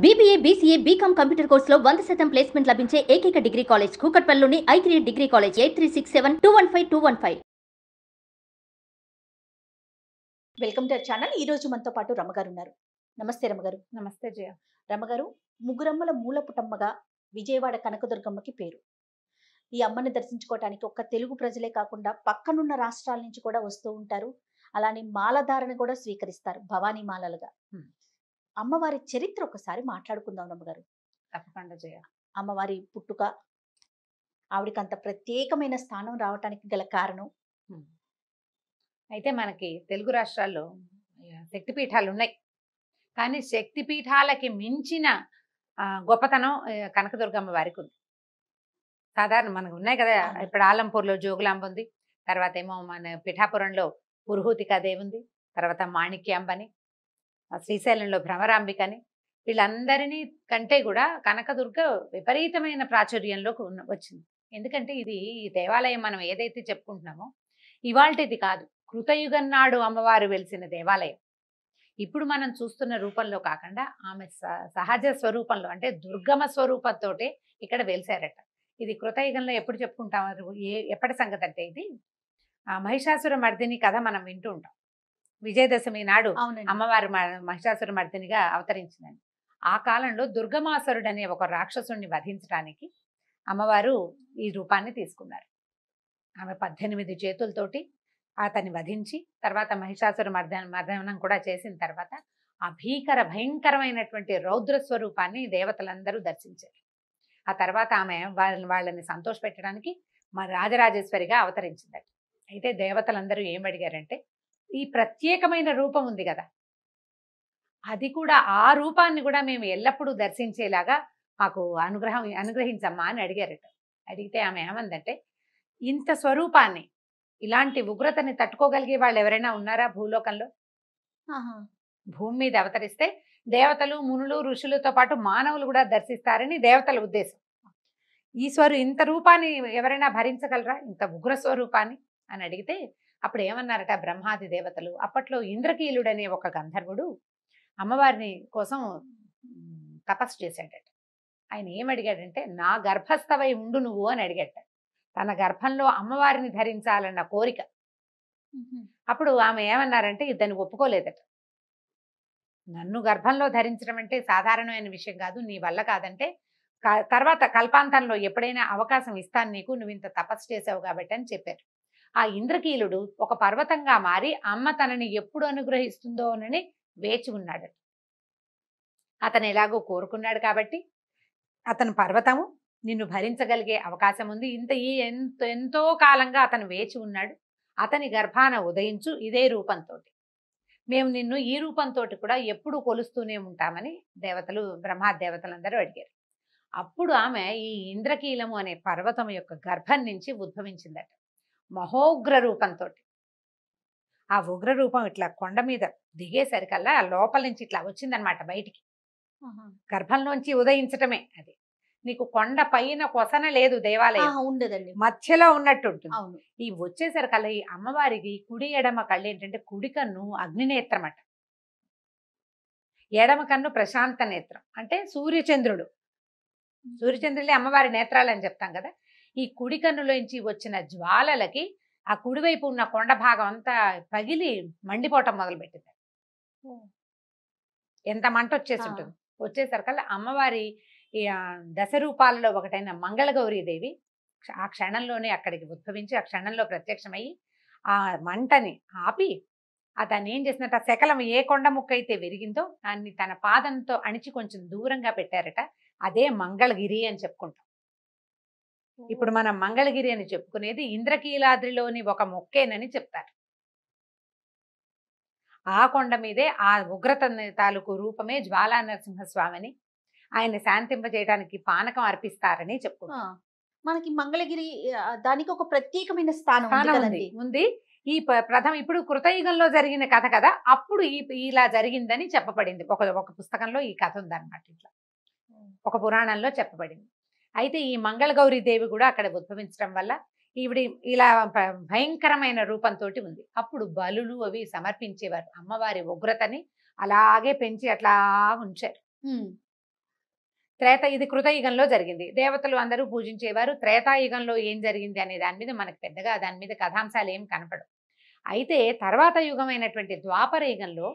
BBA, BCA, BCom computer కోర్సులో 100% placement లభించే ఏకైక డిగ్రీ కాలేజ్ కూకట్పల్లిలోని i3 degree college 8367215215. Welcome to our channel. ఈ రోజు మనతో పాటు రమగారు ఉన్నారు. నమస్తే రమగారు. నమస్తే జయ. రమగారు ముగ్గురమ్మల మూల పుటమ్మగా విజయవాడ కనకదుర్గమ్మకి పేరు. ఈ అమ్మని దర్శించుకోవటానికి ఒక్క తెలుగు ప్రజలే కాకుండా పక్కనున్న రాష్ట్రాల నుంచి కూడా వస్తూ ఉంటారు. అలానే మాలధారణ కూడా స్వీకరిస్తారు భవానీ మాలలుగా. అమ్మవారి చరిత్ర ఒకసారి మాట్లాడుకుందాం రమగారు. తప్పకుండా జయ. అమ్మవారి పుట్టుక, ఆవిడకి అంత ప్రత్యేకమైన స్థానం రావటానికి గల కారణం. అయితే మనకి తెలుగు రాష్ట్రాల్లో శక్తిపీఠాలు ఉన్నాయి, కానీ శక్తిపీఠాలకి మించిన గొప్పతనం కనకదుర్గమ్మ వారికి ఉంది. సాధారణ మనకు ఉన్నాయి కదా, ఇప్పుడు ఆలంపూర్లో జోగులాంబ ఉంది, తర్వాత ఏమో మన పిఠాపురంలో పురుహూతికాదేవి ఉంది, తర్వాత మాణిక్యాంబని, శ్రీశైలంలో భ్రమరాంబికని, వీళ్ళందరినీ కంటే కూడా కనకదుర్గ విపరీతమైన ప్రాచుర్యంలోకి వచ్చింది. ఎందుకంటే ఇది ఈ దేవాలయం మనం ఏదైతే చెప్పుకుంటున్నామో ఇవాల్టిది కాదు, కృతయుగం నాడు అమ్మవారు వెలిసిన దేవాలయం. ఇప్పుడు మనం చూస్తున్న రూపంలో కాకుండా ఆమె సహజ స్వరూపంలో, అంటే దుర్గమ స్వరూపంతో ఇక్కడ వెలిసారట. ఇది కృతయుగంలో ఎప్పుడు చెప్పుకుంటాం, ఎప్పటి సంగతి అంటే ఇది మహిషాసుర మర్దిని కథ మనం వింటూ ఉంటాం. విజయదశమి నాడు అమ్మవారు మహిషాసుర మర్దినిగా అవతరించిందని. ఆ కాలంలో దుర్గమాసురుడు అనే ఒక రాక్షసుడిని వధించడానికి అమ్మవారు ఈ రూపాన్ని తీసుకున్నారు. ఆమె 18 చేతులతోటి అతన్ని వధించి తర్వాత మహిషాసుర మర్దనం కూడా చేసిన తర్వాత ఆ భయంకరమైనటువంటి రౌద్ర స్వరూపాన్ని దేవతలందరూ దర్శించారు. ఆ తర్వాత ఆమె వాళ్ళని సంతోషపెట్టడానికి రాజరాజేశ్వరిగా అవతరించిందట. అయితే దేవతలందరూ ఏం అడిగారంటే, ఈ ప్రత్యేకమైన రూపం ఉంది కదా, అది కూడా ఆ రూపాన్ని కూడా మేము ఎల్లప్పుడూ దర్శించేలాగా మాకు అనుగ్రహించమ్మా అని అడిగారట. అడిగితే ఆమె ఏమందంటే, ఇంత స్వరూపాన్ని, ఇలాంటి ఉగ్రతని తట్టుకోగలిగే వాళ్ళు ఎవరైనా ఉన్నారా భూలోకంలో? భూమి మీద అవతరిస్తే దేవతలు, మునులు, ఋషులతో పాటు మానవులు కూడా దర్శిస్తారని దేవతల ఉద్దేశం. ఇంత రూపాన్ని ఎవరైనా భరించగలరా, ఇంత ఉగ్ర స్వరూపాన్ని అని అడిగితే అప్పుడు ఏమన్నారట బ్రహ్మాది దేవతలు. అప్పట్లో ఇంద్రకీలుడు అనే ఒక గంధర్వుడు అమ్మవారిని కోసం తపస్సు చేశాడట. ఆయన ఏమడిగాడంటే, నా గర్భస్థవై ఉండు నువ్వు అని అడిగాట. తన గర్భంలో అమ్మవారిని ధరించాలన్న కోరిక. అప్పుడు ఆమె ఏమన్నారంటే, ఇతన్ని ఒప్పుకోలేదట. నన్ను గర్భంలో ధరించడం అంటే సాధారణమైన విషయం కాదు, నీ వల్ల కాదంటే తర్వాత కల్పాంతంలో ఎప్పుడైనా అవకాశం ఇస్తాను నీకు, నువ్వు ఇంత తపస్సు చేసావు కాబట్టి అని చెప్పారు. ఆ ఇంద్రకీలుడు ఒక పర్వతంగా మారి అమ్మ తనని ఎప్పుడు అనుగ్రహిస్తుందో అని వేచి ఉన్నాడు. అతను ఎలాగో కోరుకున్నాడు కాబట్టి అతను పర్వతము, నిన్ను భరించగలిగే అవకాశం ఉంది, ఎంతో కాలంగా అతను వేచి ఉన్నాడు, అతని గర్భాన ఉదయించు ఇదే రూపంతో, మేము నిన్ను ఈ రూపంతో కూడా ఎప్పుడు కొలుస్తూనే ఉంటామని దేవతలు, బ్రహ్మాదేవతలందరూ అడిగారు. అప్పుడు ఆమె ఈ ఇంద్రకీలము అనే పర్వతం యొక్క గర్భం నుంచి ఉద్భవించిందట, మహోగ్ర రూపంతో. ఆ ఉగ్ర రూపం ఇట్లా కొండ మీద దిగేసరికల్లా లోపల నుంచి ఇట్లా వచ్చిందనమాట బయటికి. గర్భంలోంచి ఉదయించటమే అది. నీకు కొండ పైన కొసన లేదు, దేవాలయం ఉండదండి, మధ్యలో ఉన్నట్టు ఉంటుంది. ఈ వచ్చేసరికల్లా ఈ అమ్మవారికి కుడి ఎడమ కళ్ళు ఏంటంటే, కుడి కన్ను అగ్నినేత్రం అట, ఎడమ కన్ను ప్రశాంత నేత్రం, అంటే సూర్యచంద్రుడు. సూర్యచంద్రులే అమ్మవారి నేత్రాలు అని చెప్తాం కదా. ఈ కుడి కన్నులోంచి వచ్చిన జ్వాలలకి ఆ కుడివైపు ఉన్న కొండ భాగం అంతా పగిలి మండిపోవటం మొదలుపెట్టింది. ఎంత మంట వచ్చేసి ఉంటుంది. వచ్చేసరికల్లా అమ్మవారి దశ రూపాలలో ఒకటైన మంగళగౌరీదేవి ఆ క్షణంలోనే అక్కడికి ఉద్భవించి ఆ క్షణంలో ప్రత్యక్షమయ్యి ఆ మంటని ఆపి దాన్ని ఏం చేసినట్టు, ఆ శకలం ఏ కొండ ముక్క అయితే విరిగిందో దాన్ని తన పాదంతో అణిచి కొంచెం దూరంగా పెట్టారట. అదే మంగళగిరి అని చెప్పుకుంటాం. ఇప్పుడు మనం మంగళగిరి అని చెప్పుకునేది ఇంద్రకీలాద్రిలోని ఒక మొక్కేనని చెప్తారు. ఆ కొండ మీదే ఆ ఉగ్రత తాలూకు రూపమే జ్వాలా నరసింహస్వామిని, ఆయన శాంతింపజేయడానికి పానకం అర్పిస్తారని చెప్పుకుంటాం. మనకి మంగళగిరి దానికి ఒక ప్రత్యేకమైన స్థానం ఉంది. ఈ ఇప్పుడు కృతయుగంలో జరిగిన కథ కదా, అప్పుడు ఇలా జరిగిందని చెప్పబడింది. ఒక పుస్తకంలో ఈ కథ ఉందన్నమాట, ఇట్లా ఒక పురాణంలో చెప్పబడింది. అయితే ఈ మంగళగౌరీదేవి కూడా అక్కడ ఉద్భవించడం వల్ల ఈవిడ ఇలా భయంకరమైన రూపంతో ఉంది. అప్పుడు బలులు అవి సమర్పించేవారు. అమ్మవారి ఉగ్రతని అలాగే పెంచి అట్లా ఉంచారు. ఇది కృతయుగంలో జరిగింది. దేవతలు అందరూ పూజించేవారు. త్రేతాయుగంలో ఏం జరిగింది అనే దాని మీద మనకు పెద్దగా దాని మీద కథాంశాలు ఏం కనపడవు. అయితే తర్వాత యుగమైనటువంటి ద్వాపర యుగంలో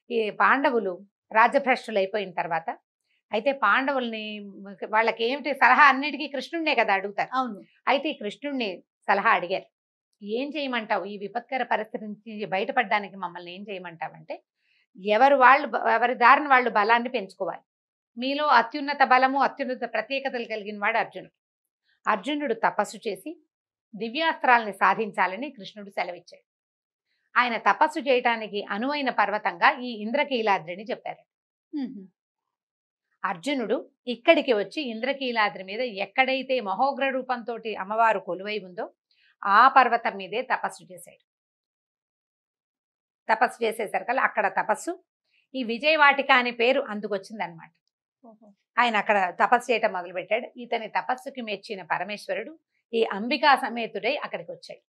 ఈ పాండవులు రాజ్యభ్రష్టులు అయిపోయిన తర్వాత, అయితే పాండవుల్ని వాళ్ళకి ఏమిటి సలహా అన్నిటికీ కృష్ణుడినే కదా అడుగుతారు. అవును. అయితే ఈ కృష్ణుడిని సలహా అడిగారు, ఏం చేయమంటావు ఈ విపత్కర పరిస్థితి నుంచి బయటపడడానికి మమ్మల్ని ఏం చేయమంటావంటే, ఎవరి దారిని వాళ్ళు బలాన్ని పెంచుకోవాలి. మీలో అత్యున్నత బలము అత్యున్నత ప్రత్యేకతలు కలిగిన వాడు అర్జునుడు. అర్జునుడు తపస్సు చేసి దివ్యాస్త్రాలని సాధించాలని కృష్ణుడు సెలవిచ్చాడు. ఆయన తపస్సు చేయటానికి అనువైన పర్వతంగా ఈ ఇంద్రకీలాద్రిని చెప్పారు. అర్జునుడు ఇక్కడికి వచ్చి ఇంద్రకీలాద్రి మీద ఎక్కడైతే మహోగ్ర రూపంతో అమ్మవారు కొలువై ఉందో ఆ పర్వతం మీదే తపస్సు చేశాడు. తపస్సు చేసేసరికల్లా అక్కడ తపస్సు ఈ విజయవాటిక అనే పేరు అందుకొచ్చిందనమాట. ఆయన అక్కడ తపస్సు చేయటం మొదలుపెట్టాడు. ఇతని తపస్సుకి మెచ్చిన పరమేశ్వరుడు ఈ అంబికా సమేతుడై అక్కడికి వచ్చాడు.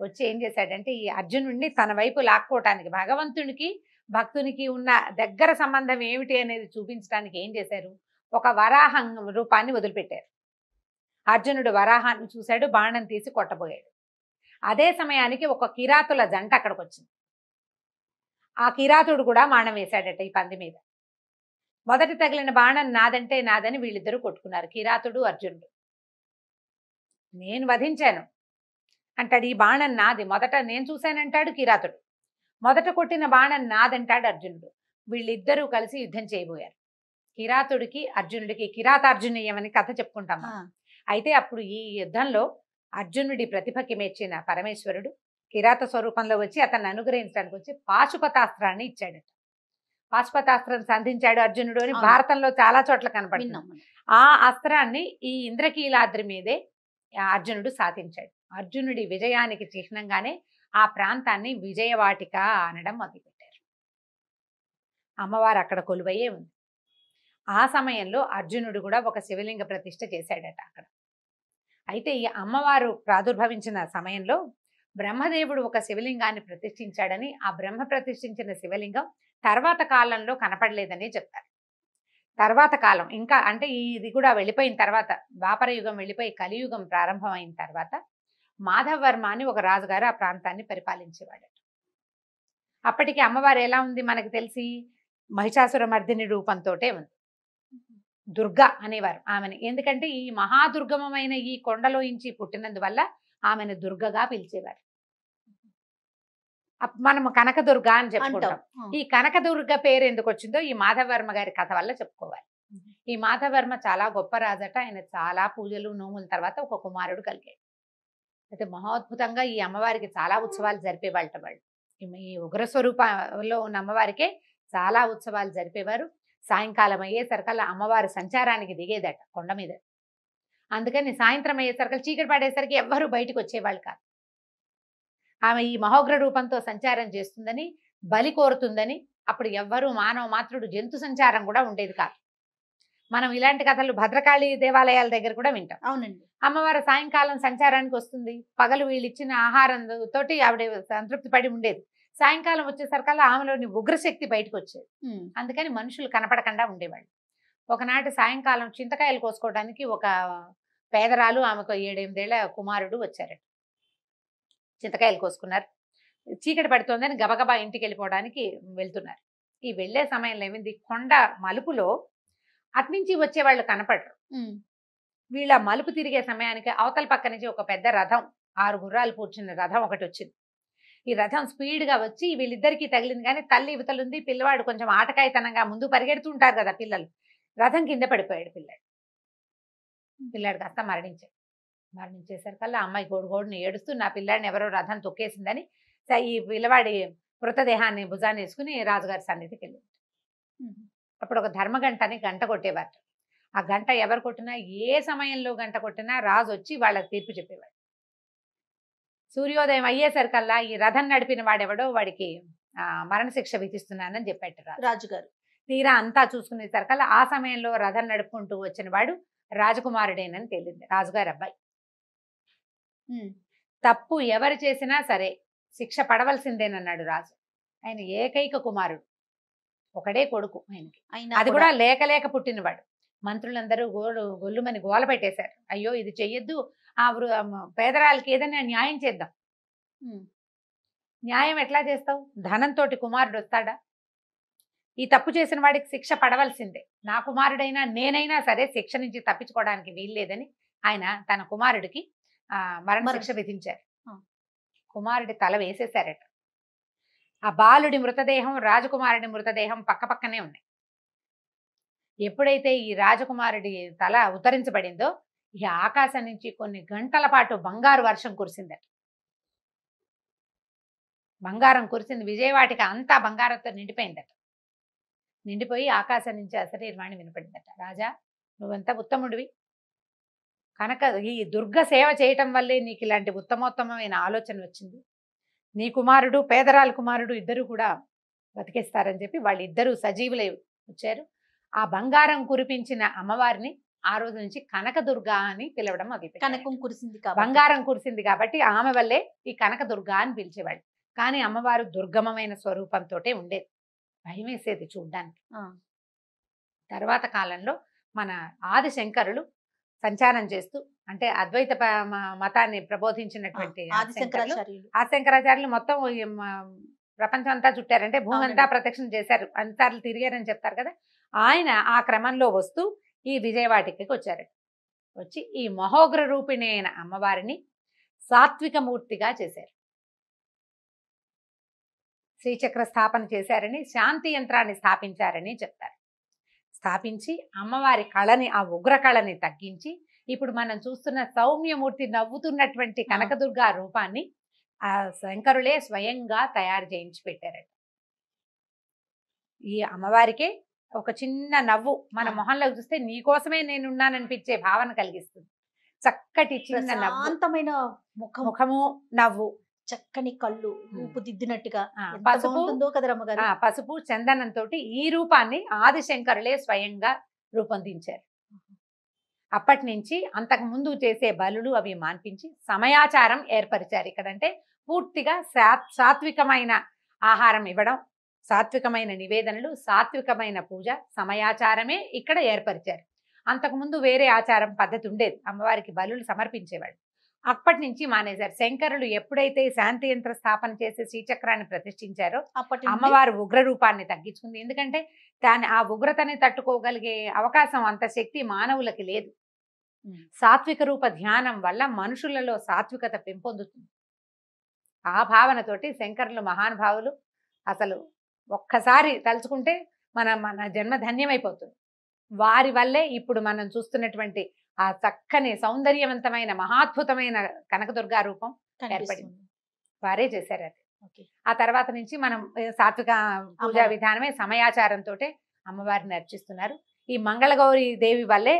వచ్చి ఏం చేశాడంటే ఈ అర్జునుడిని తన వైపు లాక్కోవటానికి, భగవంతునికి భక్తునికి ఉన్న దగ్గర సంబంధం ఏమిటి అనేది చూపించడానికి ఏం చేశారు, ఒక వరాహం రూపాన్ని వదిలిపెట్టారు. అర్జునుడు వరాహాన్ని చూశాడు, బాణం తీసి కొట్టబోయాడు. అదే సమయానికి ఒక కిరాతుల జంట అక్కడికి వచ్చింది. ఆ కిరాతుడు కూడా బాణం వేశాడట ఈ పంది మీద. మొదటి తగిలిన బాణం నాదంటే నాదని వీళ్ళిద్దరూ కొట్టుకున్నారు, కిరాతుడు అర్జునుడు. నేను వధించాను అంటాడు, ఈ బాణం నాది, మొదట నేను చూశానంటాడు కిరాతుడు. మొదట కొట్టిన బాణం నాదంటాడు అర్జునుడు. వీళ్ళిద్దరూ కలిసి యుద్ధం చేయబోయారు. కిరాతుడికి అర్జునుడికి కిరాతార్జునీయం అని కథ చెప్పుకుంటాం. అయితే అప్పుడు ఈ యుద్ధంలో అర్జునుడి ప్రతిభకి మెచ్చిన పరమేశ్వరుడు కిరాత స్వరూపంలో వచ్చి అతన్ని అనుగ్రహించడానికి వచ్చి పాశుపతాస్త్రాన్ని ఇచ్చాడట. పాశుపతాస్త్రం సంధించాడు అర్జునుడు అని భారతంలో చాలా చోట్ల కనపడుతుంది. ఆ అస్త్రాన్ని ఈ ఇంద్రకీలాద్రి మీదే అర్జునుడు సాధించాడు. అర్జునుడి విజయానికి చిహ్నంగానే ఆ ప్రాంతాన్ని విజయవాటిక అనడం మొదలుపెట్టారు. అమ్మవారు అక్కడ కొలువయ్యే ఉంది. ఆ సమయంలో అర్జునుడు కూడా ఒక శివలింగ ప్రతిష్ఠ చేశాడట అక్కడ. అయితే ఈ అమ్మవారు ప్రాదుర్భవించిన సమయంలో బ్రహ్మదేవుడు ఒక శివలింగాన్ని ప్రతిష్ఠించాడని, ఆ బ్రహ్మ ప్రతిష్ఠించిన శివలింగం తర్వాత కాలంలో కనపడలేదని చెప్తారు. తర్వాత కాలం ఇంకా అంటే ఇది కూడా వెళ్ళిపోయిన తర్వాత, ద్వాపర యుగం వెళ్ళిపోయి కలియుగం ప్రారంభమైన తర్వాత మాధవర్మ అని ఒక రాజుగారు ఆ ప్రాంతాన్ని పరిపాలించేవాడట. అప్పటికి అమ్మవారు ఎలా ఉంది మనకు తెలిసి, మహిషాసుర మర్దిని రూపంతోటే ఉంది. దుర్గా అనేవారు ఆమెని. ఎందుకంటే ఈ మహాదుర్గమమైన ఈ కొండలోంచి పుట్టినందువల్ల ఆమెను దుర్గగా పిలిచేవారు. మనము కనకదుర్గ అని చెప్పుకుంటాం. ఈ కనకదుర్గ పేరు ఎందుకు వచ్చిందో ఈ మాధవర్మ గారి కథ వల్ల చెప్పుకోవాలి. ఈ మాధవర్మ చాలా గొప్ప రాజట. ఆయన చాలా పూజలు నోముల తర్వాత ఒక కుమారుడు కలిగాడు. అయితే మహోద్భుతంగా ఈ అమ్మవారికి చాలా ఉత్సవాలు జరిపేవాళ్ళట వాళ్ళు. ఈ ఉగ్రస్వరూపంలో ఉన్న అమ్మవారికే చాలా ఉత్సవాలు జరిపేవారు. సాయంకాలం అయ్యేసరికల్లా అమ్మవారి సంచారానికి దిగేదట కొండ మీద. అందుకని సాయంత్రం అయ్యేసరికి చీకటి పడేసరికి ఎవ్వరూ బయటకు వచ్చేవాళ్ళు కాదు. ఆమె ఈ మహోగ్ర రూపంతో సంచారం చేస్తుందని, బలి కోరుతుందని అప్పుడు ఎవ్వరూ మానవ మాత్రుడు జంతు సంచారం కూడా ఉండేది కాదు. మనం ఇలాంటి కథలు భద్రకాళి దేవాలయాల దగ్గర కూడా వింటాం. అవునండి. అమ్మవారు సాయంకాలం సంచారానికి వస్తుంది. పగలు వీళ్ళు ఇచ్చిన ఆహారం తోటి ఆవిడ సంతృప్తి పడి ఉండేది. సాయంకాలం వచ్చేసరికల్లా ఆమెలోని ఉగ్రశక్తి బయటకు వచ్చేది. అందుకని మనుషులు కనపడకుండా ఉండేవాళ్ళు. ఒకనాటి సాయంకాలం చింతకాయలు కోసుకోవడానికి ఒక పేదరాలు, ఆమెకు 7-8 ఏళ్ల కుమారుడు వచ్చారట. చింతకాయలు కోసుకున్నారు. చీకటి పడుతోందని గబగబా ఇంటికి వెళ్ళిపోవడానికి వెళ్తున్నారు. ఈ వెళ్లే సమయంలో ఏమైంది, కొండ మలుపులో అట్నుంచి వచ్చేవాళ్ళు కనపడరు. వీళ్ళ మలుపు తిరిగే సమయానికి అవతల పక్క నుంచి ఒక పెద్ద రథం, 6 గుర్రాలు కూర్చున్న రథం ఒకటి వచ్చింది. ఈ రథం స్పీడ్గా వచ్చి వీళ్ళిద్దరికీ తగిలింది. కానీ తల్లి ఇవతలుంది, పిల్లవాడు కొంచెం ఆటకాయతనంగా ముందు పరిగెడుతూ ఉంటారు కదా పిల్లలు. రథం కింద పడిపోయాడు పిల్లాడు కాస్త మరణించేసరికల్లా అమ్మాయి గోడుని ఏడుస్తూ నా పిల్లాడిని ఎవరో రథం తొక్కేసిందని ఈ పిల్లవాడి మృతదేహాన్ని భుజాన్ని వేసుకుని రాజుగారి సన్నిధికి వెళ్ళింది. అప్పుడు ఒక ధర్మగంటని గంట కొట్టేవారు. ఆ గంట ఎవరు కొట్టినా, ఏ సమయంలో గంట కొట్టినా రాజు వచ్చి వాళ్ళకి తీర్పు చెప్పేవాడు. సూర్యోదయం అయ్యేసరికల్లా ఈ రథం నడిపిన వాడెవడో వాడికి మరణశిక్ష విధిస్తున్నానని చెప్పాడు రాజుగారు. తీరా అంతా చూసుకునేసరికల్లా ఆ సమయంలో రథం నడుపుకుంటూ వచ్చిన వాడు రాజకుమారుడేనని తేలింది, రాజుగారి అబ్బాయి. తప్పు ఎవరు చేసినా సరే శిక్ష పడవలసిందేనన్నాడు రాజు. ఆయన ఏకైక కుమారుడు, ఒకడే కొడుకు ఆయనకి, అది కూడా లేక పుట్టినవాడు. మంత్రులందరూ గొల్లుమని గోల పెట్టేశారు. అయ్యో ఇది చెయ్యొద్దు, పేదరాలకి ఏదైనా న్యాయం చేద్దాం. న్యాయం ఎట్లా చేస్తావు? ధనంతో కుమారుడు వస్తాడా? ఈ తప్పు చేసిన వాడికి శిక్ష పడవలసిందే. నా కుమారుడైనా నేనైనా సరే శిక్ష నుంచి తప్పించుకోవడానికి వీల్లేదని ఆయన తన కుమారుడికి మరణ శిక్ష విధించారు. కుమారుడి తల వేసేశారట. ఆ బాలుడి మృతదేహం, రాజకుమారుడి మృతదేహం పక్క పక్కనే ఉన్నాయి. ఎప్పుడైతే ఈ రాజకుమారుడి తల ఉత్తరించబడిందో ఈ ఆకాశం నుంచి కొన్ని గంటల పాటు బంగారు వర్షం కురిసిందట. బంగారం కురిసింది. విజయవాటికి అంతా బంగారంతో నిండిపోయిందట. నిండిపోయి ఆకాశం నుంచి అశరీరవాణి వినపడిందట. రాజా, నువ్వెంత ఉత్తముడివి, కనుక ఈ దుర్గ సేవ చేయటం వల్లే నీకు ఇలాంటి ఉత్తమోత్తమైన ఆలోచన వచ్చింది. నీ కుమారుడు, పేదరాల కుమారుడు ఇద్దరు కూడా బతికేస్తారని చెప్పి వాళ్ళిద్దరూ సజీవులై వచ్చారు. ఆ బంగారం కురిపించిన అమ్మవారిని ఆ రోజు నుంచి కనకదుర్గ అని పిలవడం మొదలుపెట్టారు. కనకం కురిసింది, బంగారం కురిసింది కాబట్టి ఆమె వల్లే ఈ కనకదుర్గ అని పిలిచేవాళ్ళు. కానీ అమ్మవారు దుర్గమమైన స్వరూపంతో ఉండేది, భయం వేసేది చూడ్డానికి. తర్వాత కాలంలో మన ఆదిశంకరులు సంచారం చేస్తూ, అంటే అద్వైత మతాన్ని ప్రబోధించినటువంటి ఆదిశంకరాచార్యులు మొత్తం ప్రపంచం అంతా చుట్టారంటే భూమి అంతా ప్రదక్షిణ చేశారు, అంతార్లు తిరిగారని చెప్తారు కదా. ఆయన ఆ క్రమంలో వస్తూ ఈ విజయవాటికి వచ్చారు. వచ్చి ఈ మహోగ్ర రూపిణి అయిన అమ్మవారిని సాత్విక మూర్తిగా చేశారు. శ్రీచక్ర స్థాపన చేశారని, శాంతి యంత్రాన్ని స్థాపించారని చెప్తారు. స్థాపించి అమ్మవారి కళని, ఆ ఉగ్ర కళని తగ్గించి ఇప్పుడు మనం చూస్తున్న సౌమ్యమూర్తి నవ్వుతున్నటువంటి కనకదుర్గ రూపాన్ని ఆ శంకరులే స్వయంగా తయారు చేయించి పెట్టారట. ఈ అమ్మవారికే ఒక చిన్న నవ్వు మన మొహంలో చూస్తే నీకోసమే నేనున్నాననిపించే భావన కలిగిస్తుంది. చక్కటి చిన్న శాంతమైన ముఖము, నవ్వు, చక్కని కళ్ళు, రూపుదిద్దినట్టుగా పసుపు చందనంతో ఈ రూపాన్ని ఆదిశంకరులే స్వయంగా రూపొందించారు. అప్పటి నుంచి అంతకు ముందు చేసే బలులు అవి మాన్పించి సమయాచారం ఏర్పరిచారు. ఇక్కడంటే పూర్తిగా సాత్వికమైన ఆహారం ఇవ్వడం, సాత్వికమైన నివేదనలు, సాత్వికమైన పూజ, సమయాచారమే ఇక్కడ ఏర్పరిచారు. అంతకుముందు వేరే ఆచారం పద్ధతి ఉండేది, అమ్మవారికి బలులు సమర్పించేవాడు. అప్పటి నుంచి మానేశారు. శంకరులు ఎప్పుడైతే శాంతి యంత్ర స్థాపన చేసి శ్రీచక్రాన్ని ప్రతిష్ఠించారో అమ్మవారు ఉగ్ర రూపాన్ని తగ్గించుకుంది. ఎందుకంటే ఆ ఉగ్రతని తట్టుకోగలిగే అవకాశం, అంత శక్తి మానవులకి లేదు. సాత్విక రూప ధ్యానం వల్ల మనుషులలో సాత్వికత పెంపొందుతుంది. ఆ భావనతోటి శంకరులు మహానుభావులు అసలు ఒక్కసారి తలుచుకుంటే మన జన్మ ధన్యమైపోతుంది. వారి వల్లే ఇప్పుడు మనం చూస్తున్నటువంటి ఆ చక్కని సౌందర్యవంతమైన మహాద్భుతమైన కనకదుర్గా రూపం ఏర్పడింది. వారే చేశారు అది. ఆ తర్వాత నుంచి మనం సాత్విక పూజా విధానమే సమయాచారంతో అమ్మవారిని అర్చిస్తున్నారు. ఈ మంగళగౌరి దేవి వల్లే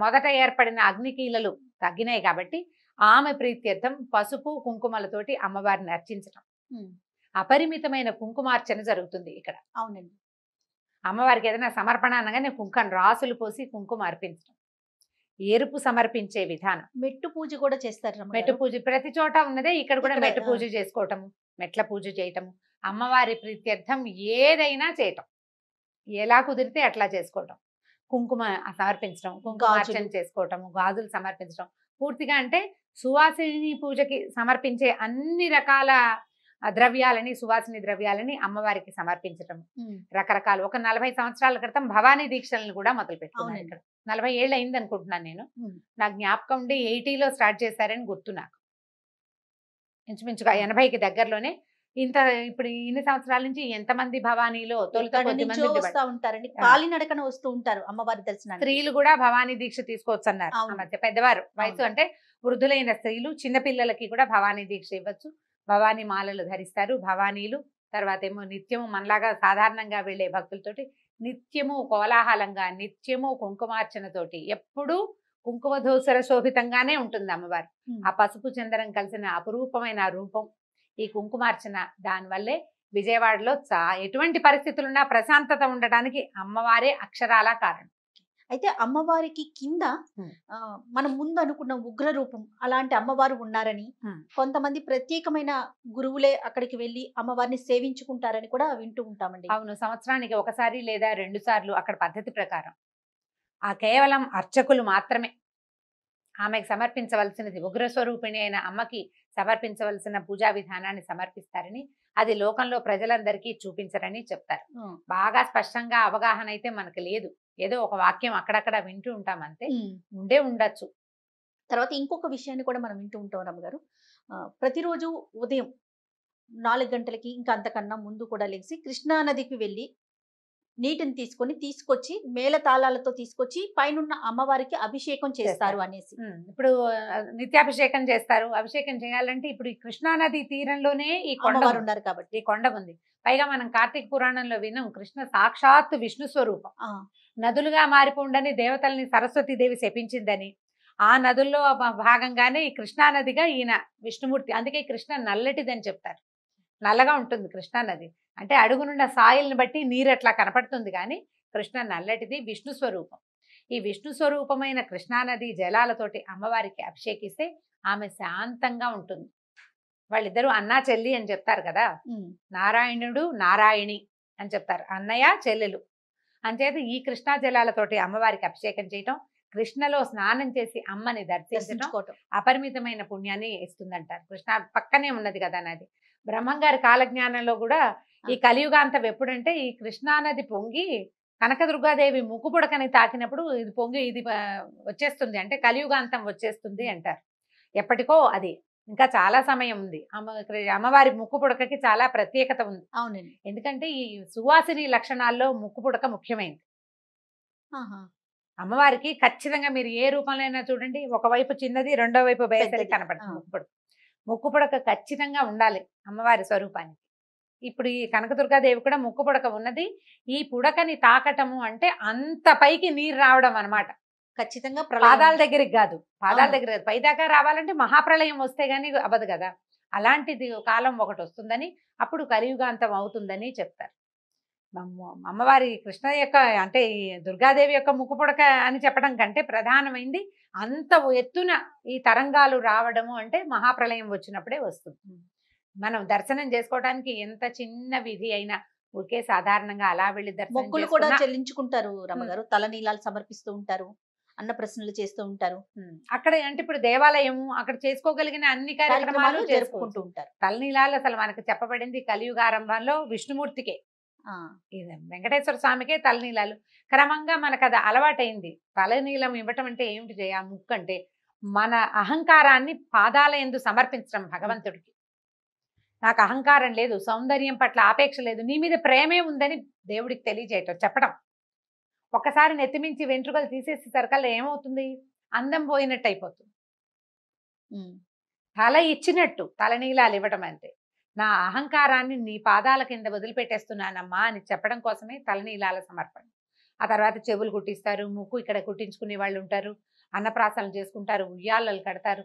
మొదట ఏర్పడిన అగ్నికీలలు తగ్గినాయి కాబట్టి ఆమె ప్రీత్యర్థం పసుపు కుంకుమలతోటి అమ్మవారిని అర్చించడం, అపరిమితమైన కుంకుమార్చన జరుగుతుంది ఇక్కడ. అవునండి. అమ్మవారికి ఏదైనా సమర్పణ అనగానే రాసులు పోసి కుంకుమ అర్పించడం, ఎరుపు సమర్పించే విధానం. మెట్టు పూజ కూడా చేస్తారు. మెట్టు పూజ ప్రతి చోట ఉన్నదే, ఇక్కడ కూడా మెట్టు పూజ చేసుకోవటము, మెట్ల పూజ చేయటము, అమ్మవారి ప్రీత్యర్థం ఏదైనా చేయటం, ఎలా కుదిరితే అట్లా చేసుకోవటం, కుంకుమ సమర్పించడం, కుంకుమార్చన చేసుకోవటము, గాజులు సమర్పించడం. పూర్తిగా అంటే సువాసిని పూజకి సమర్పించే అన్ని రకాల ద్రవ్యాలని, సువాసిని ద్రవ్యాలని అమ్మవారికి సమర్పించటం. రకరకాల ఒక 40 సంవత్సరాల క్రితం భవానీ దీక్షలను కూడా మొదలు పెట్టుకున్నాను. ఇక్కడ 40 ఏళ్ళు అయింది అనుకుంటున్నాను నేను. నాకు జ్ఞాపకం ఉండి 80లో స్టార్ట్ చేశారని గుర్తు నాకు. ఇంచుమించుగా 80కి దగ్గరలోనే. ఇప్పుడు ఇన్ని సంవత్సరాల నుంచి ఎంతమంది భవానీలో ఉంటారండి, కాలినడకన వస్తూ ఉంటారు అమ్మవారి దర్శనం. స్త్రీలు కూడా భవానీ దీక్ష తీసుకోవచ్చు అన్నారు ఆ మధ్య. పెద్దవారు వయసు అంటే వృద్ధులైన స్త్రీలు, చిన్నపిల్లలకి కూడా భవానీ దీక్ష ఇవ్వచ్చు. భవానీ మాలలు ధరిస్తారు భవానీలు. తర్వాత ఏమో నిత్యము మనలాగా సాధారణంగా వెళ్లే భక్తులతోటి నిత్యము కోలాహలంగా, నిత్యము కుంకుమార్చనతోటి, ఎప్పుడూ కుంకుమ ధూసర శోభితంగానే ఉంటుంది అమ్మవారు. ఆ పసుపు చందనం కలిసిన అపురూపమైన రూపం ఈ కుంకుమార్చన. దానివల్లే విజయవాడలో ఎటువంటి పరిస్థితులున్నా ప్రశాంతత ఉండడానికి అమ్మవారే అక్షరాల కారణం. అయితే అమ్మవారికి కింద మనం ముందు అనుకున్న ఉగ్ర రూపం అలాంటి అమ్మవారు ఉన్నారని, కొంతమంది ప్రత్యేకమైన గురువులే అక్కడికి వెళ్ళి అమ్మవారిని సేవించుకుంటారని కూడా వింటూ ఉంటామండి. అవును, సంవత్సరానికి ఒకసారి లేదా 2 సార్లు అక్కడ పద్ధతి ప్రకారం ఆ కేవలం అర్చకులు మాత్రమే ఆమెకు సమర్పించవలసినది, ఉగ్రస్వరూపిణి అయిన అమ్మకి సమర్పించవలసిన పూజా విధానాన్ని సమర్పిస్తారని, అది లోకంలో ప్రజలందరికీ చూపించరని చెప్తారు. బాగా స్పష్టంగా అవగాహన అయితే మనకు లేదు, ఏదో ఒక వాక్యం అక్కడక్కడ వింటూ ఉంటాం అంతే, ఉండే ఉండొచ్చు. తర్వాత ఇంకొక విషయాన్ని కూడా మనం వింటూ ఉంటాం రమ్మగారు. ప్రతిరోజు ఉదయం 4 గంటలకి ఇంకా అంతకన్నా ముందు కూడా లేచి కృష్ణా నదికి వెళ్ళి నీటిని తీసుకొచ్చి మేళతాళాలతో తీసుకొచ్చి పైనున్న అమ్మవారికి అభిషేకం చేస్తారు అనేసి. ఇప్పుడు నిత్యాభిషేకం చేస్తారు. అభిషేకం చేయాలంటే ఇప్పుడు ఈ కృష్ణానది తీరంలోనే ఈ కొండ అమ్మవారు ఉన్నారు కాబట్టి. ఈ కొండ ఉంది. పైగా మనం కార్తీక పురాణంలో విన్నాం, కృష్ణ సాక్షాత్ విష్ణు స్వరూపం. నదులుగా మారిపోండని దేవతల్ని సరస్వతి దేవి శపించిందని, ఆ నదుల్లో భాగంగానే ఈ కృష్ణానదిగా ఈయన విష్ణుమూర్తి. అందుకే కృష్ణ నల్లటిదని చెప్తారు. నల్లగా ఉంటుంది కృష్ణానది అంటే, అడుగునున్న సాయిల్ని బట్టి నీరు అట్లా కనపడుతుంది, కానీ కృష్ణ నల్లటిది, విష్ణు స్వరూపం. ఈ విష్ణు స్వరూపమైన కృష్ణానది జలాలతోటి అమ్మవారికి అభిషేకిస్తే ఆమె శాంతంగా ఉంటుంది. వాళ్ళిద్దరూ అన్నా చెల్లి అని చెప్తారు కదా, నారాయణుడు నారాయణి అని చెప్తారు, అన్నయ్య చెల్లెలు. అంచేత ఈ కృష్ణా జలాలతోటి అమ్మవారికి అభిషేకం చేయటం, కృష్ణలో స్నానం చేసి అమ్మని దర్శించడం అపరిమితమైన పుణ్యాన్ని ఇస్తుందంటారు. కృష్ణ పక్కనే ఉన్నది కదా నది. బ్రహ్మంగారి కాలజ్ఞానంలో కూడా ఈ కలియుగాంతం ఎప్పుడంటే, ఈ కృష్ణానది పొంగి కనకదుర్గాదేవి ముక్కుపుడకని తాకినప్పుడు ఇది పొంగి ఇది వచ్చేస్తుంది, అంటే కలియుగాంతం వచ్చేస్తుంది అంటారు. ఎప్పటికో అది ఇంకా చాలా సమయం ఉంది. అమ్మవారి ముక్కుపుడకకి చాలా ప్రత్యేకత ఉంది. అవునండి. ఎందుకంటే ఈ సువాసిని లక్షణాల్లో ముక్కుపుడక ముఖ్యమైనది. అమ్మవారికి ఖచ్చితంగా మీరు ఏ రూపంలో అయినా చూడండి, ఒకవైపు చిన్నది, రెండో వైపు బయసరి కనపడుతుంది ముక్కుపుడక. ముక్కుపుడక ఖచ్చితంగా ఉండాలి అమ్మవారి స్వరూపానికి. ఇప్పుడు ఈ కనకదుర్గాదేవి కూడా ముక్కుపుడక ఉన్నది. ఈ పుడకని తాకటము అంటే అంత పైకి నీరు రావడం అన్నమాట. ఖచ్చితంగా పాదాల దగ్గరికి కాదు, పాదాల దగ్గర పైదాకా రావాలంటే మహాప్రళయం వస్తే గానీ అవ్వదు కదా. అలాంటిది కాలం ఒకటి వస్తుందని, అప్పుడు కలియుగాంతం అవుతుందని చెప్తారు. అమ్మవారి కృష్ణ యొక్క అంటే ఈ దుర్గాదేవి యొక్క ముక్కుపుడక అని చెప్పడం కంటే ప్రధానమైంది అంత ఎత్తున ఈ తరంగాలు రావడము అంటే మహాప్రళయం వచ్చినప్పుడే వస్తుంది. మనం దర్శనం చేసుకోవడానికి ఎంత చిన్న విధి అయినా ఊరికే సాధారణంగా అలా వెళ్ళి మొక్కులు కూడా చెల్లించుకుంటారు రమ్మగారు, తలనీలాలు సమర్పిస్తూ ఉంటారు, అన్న ప్రశ్నలు చేస్తూ ఉంటారు. అక్కడ అంటే ఇప్పుడు దేవాలయం అక్కడ చేసుకోగలిగిన అన్ని కార్యక్రమాలు జరుపుకుంటూ ఉంటారు. తలనీలాలు అసలు మనకు చెప్పబడింది కలియుగారంభంలో విష్ణుమూర్తికే, వెంకటేశ్వర స్వామికే తలనీలాలు. క్రమంగా మనకు అది అలవాటైంది. తలనీలం ఇవ్వటం అంటే ఏమిటి చేయ, ముక్కు అంటే మన అహంకారాన్ని పాదాల యందు సమర్పించడం భగవంతుడికి. నాకు అహంకారం లేదు, సౌందర్యం పట్ల ఆపేక్ష లేదు, నీ మీద ప్రేమే ఉందని దేవుడికి తెలియజేయటం, చెప్పడం. ఒక్కసారి నెత్తిమించి వెంట్రుకలు తీసేసి సరికల్లా ఏమవుతుంది, అందం పోయినట్టు అయిపోతుంది. తల ఇచ్చినట్టు తలనీలాలు ఇవ్వటం అంటే, నా అహంకారాన్ని నీ పాదాల కింద వదిలిపెట్టేస్తున్నానమ్మా అని చెప్పడం కోసమే తలనీలాల సమర్పణ. ఆ తర్వాత చెవులు కుట్టిస్తారు, ముక్కు ఇక్కడ కుట్టించుకునే వాళ్ళు ఉంటారు, అన్నప్రాసనలు చేసుకుంటారు, ఉయ్యాలలు కడతారు,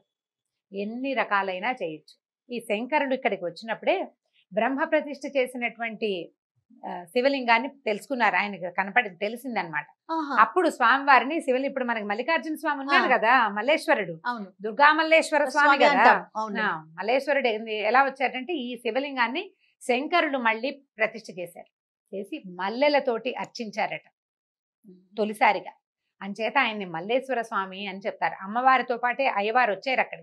ఎన్ని రకాలైనా చేయొచ్చు. ఈ శంకరుడు ఇక్కడికి వచ్చినప్పుడే బ్రహ్మ ప్రతిష్ఠ చేసినటువంటి శివలింగాన్ని తెలుసుకున్నారు, ఆయనకు తెలిసిందనమాట. అప్పుడు స్వామివారిని శివలింగం, ఇప్పుడు మనకి మల్లికార్జున స్వామి ఉన్నారు కదా, మల్లేశ్వరుడు, దుర్గా మల్లేశ్వర స్వామి కదా. మల్లేశ్వరుడు ఎలా వచ్చాడంటే, ఈ శివలింగాన్ని శంకరుడు మళ్ళీ ప్రతిష్ఠ చేశారు, చేసి మల్లెలతోటి అర్చించారట తొలిసారిగా. అంచేత ఆయన్ని మల్లేశ్వర స్వామి అని చెప్తారు. అమ్మవారితో పాటే అయ్యవారు వచ్చారు అక్కడ.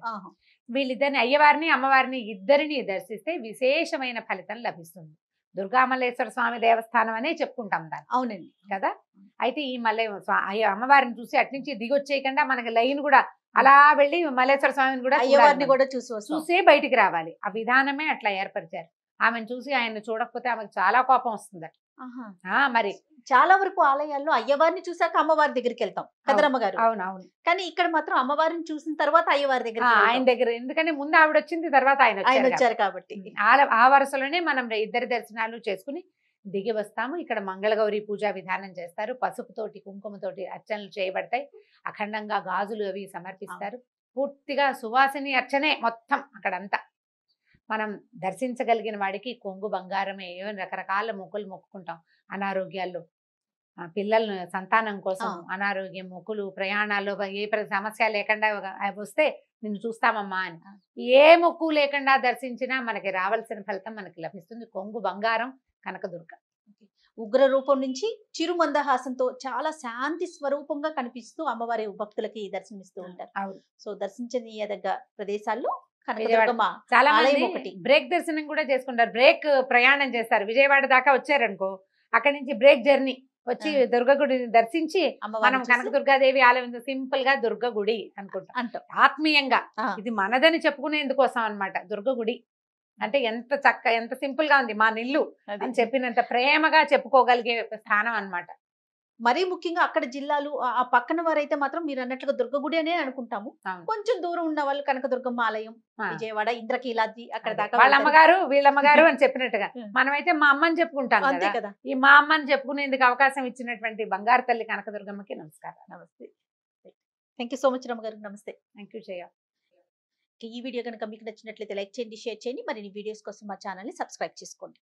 వీళ్ళిద్దరిని, అయ్యవారిని అమ్మవారిని ఇద్దరిని దర్శిస్తే విశేషమైన ఫలితం లభిస్తుంది. దుర్గామల్లేశ్వర స్వామి దేవస్థానం అనే చెప్పుకుంటాం దాన్ని. అవునండి కదా. అయితే ఈ అమ్మవారిని చూసి అట్నుంచి దిగొచ్చేయకుండా మనకి లైన్ కూడా అలా వెళ్ళి మల్లేశ్వర స్వామిని కూడా అయ్యవారిని కూడా చూసే బయటికి రావాలి. ఆ విధానమే అట్లా ఏర్పరిచారు. ఆమెను చూసి ఆయన చూడకపోతే ఆమెకు చాలా కోపం వస్తుందట. మరి చాలా వరకు ఆలయాల్లో అయ్యవారిని చూసాక అమ్మవారి దగ్గరికి వెళ్తాం కదరమ్మగారు. అవునవును. కానీ ఇక్కడ మాత్రం అమ్మవారిని చూసిన తర్వాత అయ్యవారి దగ్గర, ఆయన దగ్గర, ఎందుకంటే ముందు ఆవిడ వచ్చింది, తర్వాత ఆయన వచ్చారు కాబట్టి ఆ వరుసలోనే మనం ఇద్దరి దర్శనాలు చేసుకుని దిగి వస్తాము. ఇక్కడ మంగళగౌరి పూజా విధానం చేస్తారు, పసుపుతోటి కుంకుమతోటి అర్చనలు చేయబడతాయి, అఖండంగా గాజులు అవి సమర్పిస్తారు. పూర్తిగా సువాసిని అర్చనే మొత్తం అక్కడంతా. మనం దర్శించగలిగిన వాడికి కొంగు బంగారమే, ఏమైనా రకరకాల మొక్కులు మొక్కుకుంటాం. అనారోగ్యాల్లో పిల్లలను సంతానం కోసం అనారోగ్యం, మొక్కులు, ప్రయాణాల్లో ఏ సమస్య లేకుండా వస్తే నిన్ను చూస్తామమ్మా అని ఏ మొక్కు లేకుండా దర్శించినా మనకి రావాల్సిన ఫలితం మనకి లభిస్తుంది. కొంగు బంగారం కనకదుర్గ. ఉగ్ర రూపం నుంచి చిరుమందహాసంతో చాలా శాంతి స్వరూపంగా కనిపిస్తూ అమ్మవారి భక్తులకి దర్శనమిస్తూ ఉంటారు. అవును. సో దర్శించనీయదగ్గ ప్రదేశాల్లో విజయవాడ కనకదుర్గమ్మ చాలా ఆలయం మంది ఒకటి. బ్రేక్ దర్శనం కూడా చేసుకుంటారు. బ్రేక్ ప్రయాణం చేస్తారు. విజయవాడ దాకా వచ్చారనుకో, అక్కడి నుంచి బ్రేక్ జర్నీ వచ్చి దుర్గ గుడిని దర్శించి మనం అమ్మవారిని చూసి కనకదుర్గాదేవి ఆలయం సింపుల్ గా దుర్గ గుడి అనుకుంటాం అంటాం. ఆత్మీయంగా. ఆ, ఇది మనదని చెప్పుకునేందుకోసం అన్నమాట. దుర్గ గుడి అంటే ఎంత సింపుల్ గా ఉంది మా నిల్లు అది. అని చెప్పినంత ప్రేమగా చెప్పుకోగలిగే స్థానం అన్నమాట. మరీ ముఖ్యంగా అక్కడ జిల్లాలు ఆ పక్కన వారైతే మాత్రం మీరు అన్నట్లుగా దుర్గగుడి అనే అనుకుంటాము. అవును. కొంచెం దూరం ఉన్న వాళ్ళు కనకదుర్గమ్మ ఆలయం, ఆ. విజయవాడ ఇంద్రకీలాద్రి అక్కడ అదే. దాకా వాళ్ళ వెళ్తారు. అమ్మగారు వీళ్ళమ్మగారు అని చెప్పినట్టుగా ఉం. మనమైతే మా అమ్మని చెప్పుకుంటాం అంతే కదా. కదా. ఈ మా అమ్మని చెప్పుకునేందుకు అవకాశం ఇచ్చినటువంటి బంగారు తల్లి కనకదుర్గమ్మకి నమస్కారం. నమస్తే. థ్యాంక్ యూ సో మచ్ రమ్మగారు. నమస్తే. థ్యాంక్ యూ చేయ. ఈ వీడియో కనుక మీకు నచ్చినట్లయితే లైక్ చేయండి, షేర్ చేయండి. మరిన్ని వీడియోస్ కోసం మా ఛానల్ ని సబ్స్క్రైబ్ చేసుకోండి.